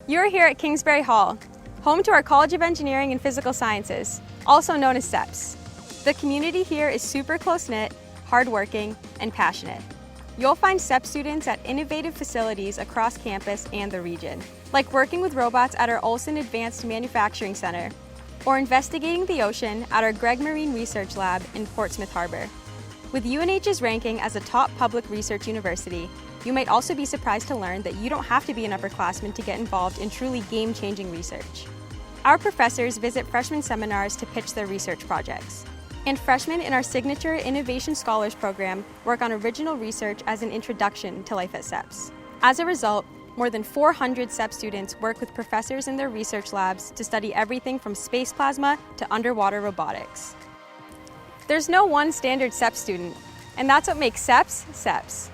You're here at Kingsbury Hall, home to our College of Engineering and Physical Sciences, also known as CEPS. The community here is super close-knit, hardworking, and passionate. You'll find CEPS students at innovative facilities across campus and the region, like working with robots at our Olson Advanced Manufacturing Center, or investigating the ocean at our Gregg Marine Research Lab in Portsmouth Harbor. With UNH's ranking as a top public research university, you might also be surprised to learn that you don't have to be an upperclassman to get involved in truly game-changing research. Our professors visit freshman seminars to pitch their research projects. And freshmen in our signature Innovation Scholars program work on original research as an introduction to life at CEPS. As a result, more than 400 CEPS students work with professors in their research labs to study everything from space plasma to underwater robotics. There's no one standard CEPS student, and that's what makes CEPS, CEPS.